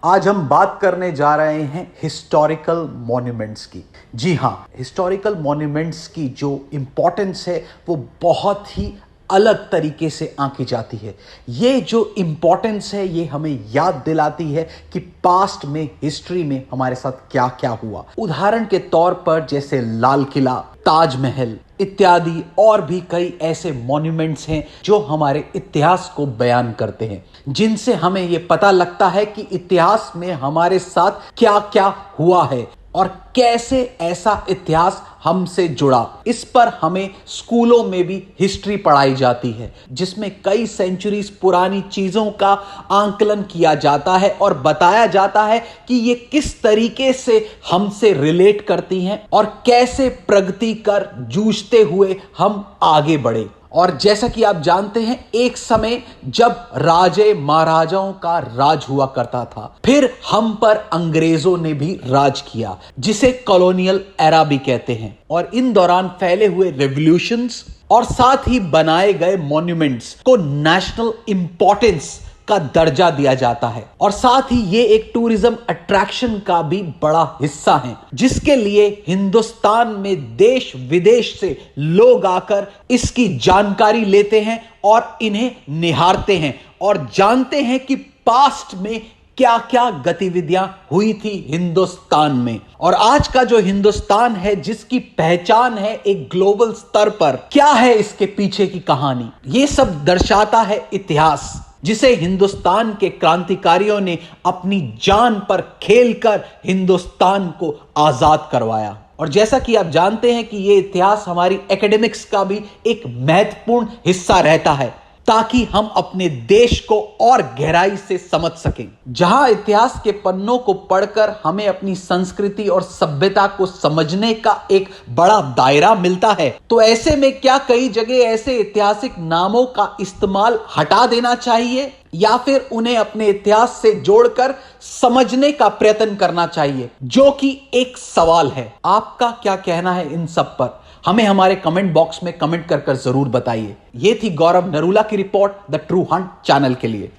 आज हम बात करने जा रहे हैं हिस्टोरिकल मॉन्यूमेंट्स की। जी हाँ, हिस्टोरिकल मॉन्यूमेंट्स की जो इंपॉर्टेंस है वो बहुत ही अलग तरीके से आंकी जाती है। ये जो इंपॉर्टेंस है ये हमें याद दिलाती है कि पास्ट में, हिस्ट्री में हमारे साथ क्या क्या हुआ। उदाहरण के तौर पर जैसे लाल किला, ताजमहल इत्यादि और भी कई ऐसे मॉन्यूमेंट्स हैं जो हमारे इतिहास को बयान करते हैं, जिनसे हमें यह पता लगता है कि इतिहास में हमारे साथ क्या क्या हुआ है और कैसे ऐसा इतिहास हमसे जुड़ा। इस पर हमें स्कूलों में भी हिस्ट्री पढ़ाई जाती है, जिसमें कई सेंचुरीज पुरानी चीजों का आंकलन किया जाता है और बताया जाता है कि ये किस तरीके से हमसे रिलेट करती हैं और कैसे प्रगति कर जूझते हुए हम आगे बढ़े। और जैसा कि आप जानते हैं, एक समय जब राजे महाराजाओं का राज हुआ करता था, फिर हम पर अंग्रेजों ने भी राज किया, जिसे कॉलोनियल एरा भी कहते हैं। और इन दौरान फैले हुए रेवोल्यूशंस और साथ ही बनाए गए मॉन्यूमेंट्स को नेशनल इंपॉर्टेंस का दर्जा दिया जाता है और साथ ही ये एक टूरिज्म अट्रैक्शन का भी बड़ा हिस्सा है, जिसके लिए हिंदुस्तान में देश विदेश से लोग आकर इसकी जानकारी लेते हैं और इन्हें निहारते हैं और जानते हैं कि पास्ट में क्या क्या गतिविधियां हुई थी हिंदुस्तान में। और आज का जो हिंदुस्तान है, जिसकी पहचान है एक ग्लोबल स्तर पर, क्या है इसके पीछे की कहानी, ये सब दर्शाता है इतिहास, जिसे हिंदुस्तान के क्रांतिकारियों ने अपनी जान पर खेलकर हिंदुस्तान को आजाद करवाया। और जैसा कि आप जानते हैं कि यह इतिहास हमारी एकेडमिक्स का भी एक महत्वपूर्ण हिस्सा रहता है, ताकि हम अपने देश को और गहराई से समझ सकें। जहां इतिहास के पन्नों को पढ़कर हमें अपनी संस्कृति और सभ्यता को समझने का एक बड़ा दायरा मिलता है, तो ऐसे में क्या कई जगह ऐसे ऐतिहासिक नामों का इस्तेमाल हटा देना चाहिए या फिर उन्हें अपने इतिहास से जोड़कर समझने का प्रयत्न करना चाहिए, जो कि एक सवाल है। आपका क्या कहना है इन सब पर? हमें हमारे कमेंट बॉक्स में कमेंट कर जरूर बताइए। ये थी गौरव नरूला की report the true Hunt channel के लिए।